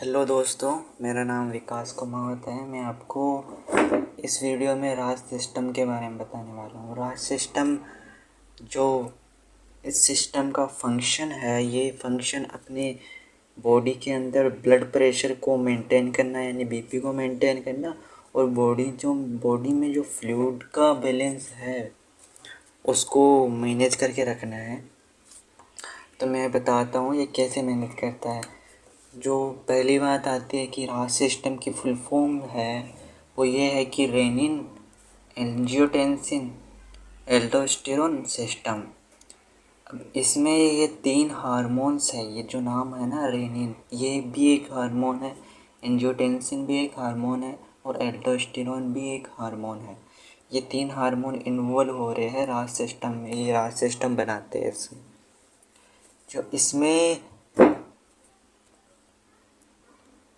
Hello दोस्तों, मेरा नाम विकास कुमावत है। मैं आपको इस वीडियो में राज सिस्टम के बारे में बताने वाला हूँ। राज सिस्टम जो इस सिस्टम का फंक्शन है, ये फंक्शन अपने बॉडी के अंदर ब्लड प्रेशर को मेंटेन करना, यानी बीपी को मेंटेन करना, और बॉडी में जो फ्लूइड का बैलेंस है उसको मैनेज करके रखना है। तो मैं बताता हूँ ये कैसे मैनेज करता है। जो पहली बात आती है कि राज सिस्टम की फुल फॉर्म है, वो ये है कि रेनिन एंजियोटेंसिन एल्डोस्टेरोन सिस्टम। अब इसमें ये 3 हार्मोन्स है। ये जो नाम है ना, रेनिन, ये भी एक हार्मोन है, एंजियोटेंसिन भी एक हार्मोन है, और एल्डोस्टेरोन भी एक हार्मोन है। ये 3 हार्मोन इन्वॉल्व हो रहे हैं राज सिस्टम में। ये राज सिस्टम बनाते हैं इसमें। जो इसमें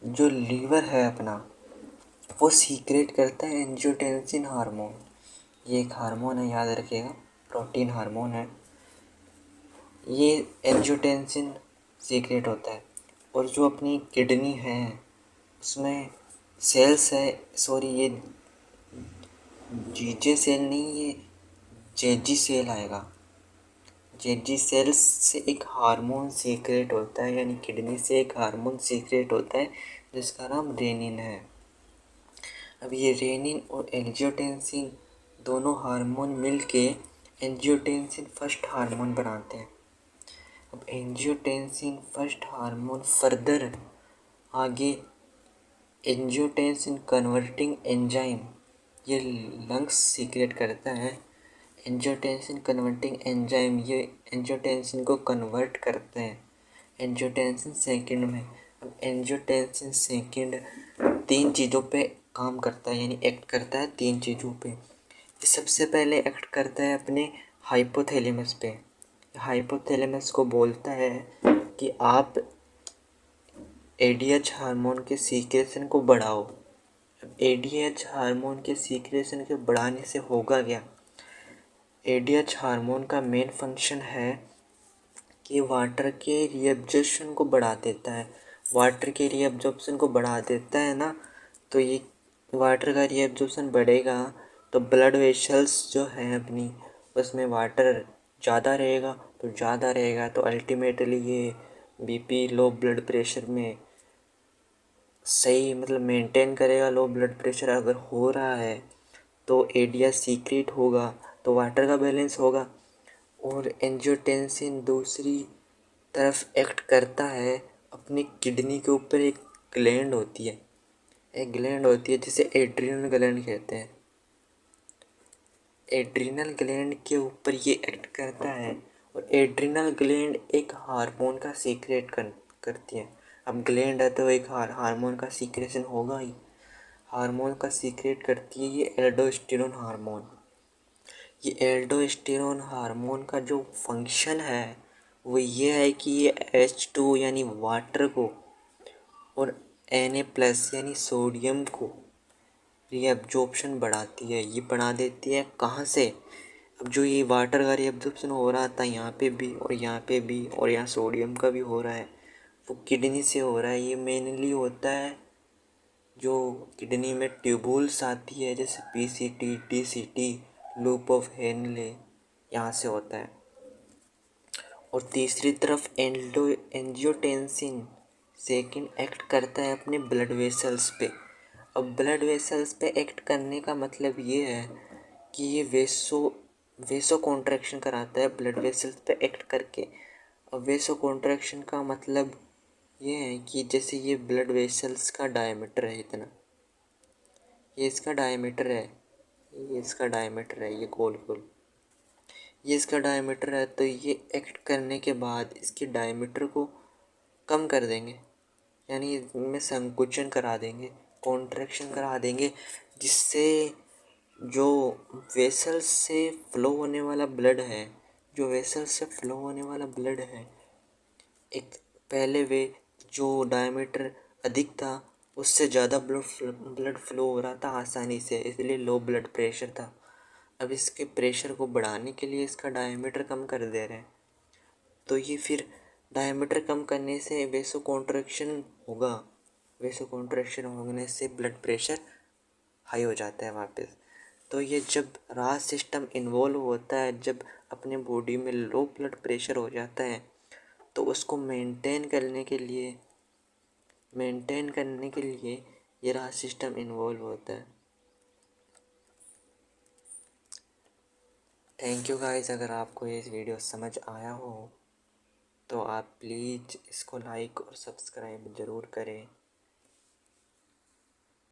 जो लीवर है अपना, वो सीक्रेट करता है एंजियोटेंसिन हार्मोन। ये एक हार्मोन है, याद रखिएगा, प्रोटीन हार्मोन है। ये एंजियोटेंसिन सीक्रेट होता है। और जो अपनी किडनी है उसमें सेल्स है, सॉरी, ये जीजे सेल नहीं, ये जेजी सेल आएगा। जेजी सेल्स से एक हार्मोन सीक्रेट होता है, यानी किडनी से एक हार्मोन सीक्रेट होता है जिसका नाम रेनिन है। अब ये रेनिन और एंजियोटेंसिन दोनों हार्मोन मिलके एंजियोटेंसिन फर्स्ट हार्मोन बनाते हैं। अब एंजियोटेंसिन फर्स्ट हार्मोन फर्दर आगे एंजियोटेंसिन कन्वर्टिंग एंजाइम, ये लंग्स सीक्रेट करता है। एंजियोटेंसिन कन्वर्टिंग एंजाइम ये एंजियोटेंसिन को कन्वर्ट करते हैं एंजियोटेंसिन सेकंड में। अब एंजियोटेंसिन सेकंड 3 चीज़ों पे काम करता है, यानी एक्ट करता है 3 चीज़ों पे। ये सबसे पहले एक्ट करता है अपने हाइपोथैलेमस पे। हाइपोथैलेमस को बोलता है कि आप एडीएच हार्मोन के सीक्रेशन को बढ़ाओ। अब एडीएच हार्मोन के सीक्रेशन के बढ़ाने से होगा क्या? एडीएच हार्मोन का मेन फंक्शन है कि वाटर के रीअब्जॉर्प्शन को बढ़ा देता है। वाटर के रीअब्जॉर्प्शन को बढ़ा देता है ना, तो ये वाटर का रीअब्जॉर्प्शन बढ़ेगा तो ब्लड वेसल्स जो हैं अपनी, उसमें वाटर ज़्यादा रहेगा। तो ज़्यादा रहेगा तो अल्टीमेटली ये बीपी, लो ब्लड प्रेशर में सही, मतलब मेंटेन करेगा। लो ब्लड प्रेशर अगर हो रहा है तो एडीएच सीक्रेट होगा, तो वाटर का बैलेंस होगा। और एंजियोटेंसिन दूसरी तरफ एक्ट करता है अपनी किडनी के ऊपर। एक ग्लैंड होती है, जिसे एड्रिनल ग्लैंड कहते हैं। एड्रिनल ग्लैंड के ऊपर ये एक्ट करता है, और एड्रिनल ग्लैंड एक हार्मोन का सीक्रेट करती है। अब ग्लैंड है तो एक हार्मोन का सीक्रेशन होगा ही। हार्मोन का सीक्रेट करती है ये एल्डोस्टेरोन हार्मोन। ये एल्डोस्टेरोन हार्मोन का जो फंक्शन है वो ये है कि ये H2 यानी वाटर को और Na+ यानी सोडियम को रीअब्जॉर्प्शन बढ़ाती है। ये बढ़ा देती है कहाँ से? अब जो ये वाटर का रीअब्जॉर्प्शन हो रहा था यहाँ पे भी और यहाँ पे भी, और यहाँ सोडियम का भी हो रहा है, वो किडनी से हो रहा है। ये मेनली होता है जो किडनी में ट्यूबुल्स आती है, जैसे PCT, DCT, loop of Henle, यहाँ से होता है। और तीसरी तरफ एंजियोटेंसिन सेकंड एक्ट करता है अपने ब्लड वेसल्स पे। अब ब्लड वेसल्स पे एक्ट करने का मतलब ये है कि ये वेसो कॉन्ट्रैक्शन कराता है ब्लड वेसल्स पे एक्ट करके। अब वेसो कॉन्ट्रैक्शन का मतलब ये है कि जैसे ये ब्लड वेसल्स का डायमीटर है इतना, ये इसका डायमीटर है, ये इसका डायमीटर है, ये गोल गोल, ये इसका डायमीटर है। तो ये एक्ट करने के बाद इसके डायमीटर को कम कर देंगे, यानी इसमें संकुचन करा देंगे, कॉन्ट्रैक्शन करा देंगे, जिससे जो वेसल्स से फ्लो होने वाला ब्लड है, जो वेसल्स से फ्लो होने वाला ब्लड है, एक पहले वे जो डायमीटर अधिक था उससे ज़्यादा ब्लड फ्लो हो रहा था आसानी से, इसलिए लो ब्लड प्रेशर था। अब इसके प्रेशर को बढ़ाने के लिए इसका डायमीटर कम कर दे रहे हैं। तो ये फिर डायमीटर कम करने से वेसो कॉन्ट्रैक्शन होगा, वेसो कॉन्ट्रैक्शन होने से ब्लड प्रेशर हाई हो जाता है वापस। तो ये जब राज सिस्टम इन्वॉल्व होता है, जब अपने बॉडी में लो ब्लड प्रेशर हो जाता है, तो उसको मेंटेन करने के लिए ये राज सिस्टम इन्वॉल्व होता है। Thank you guys. अगर आपको ये वीडियो समझ आया हो तो आप प्लीज़ इसको लाइक और सब्सक्राइब ज़रूर करें।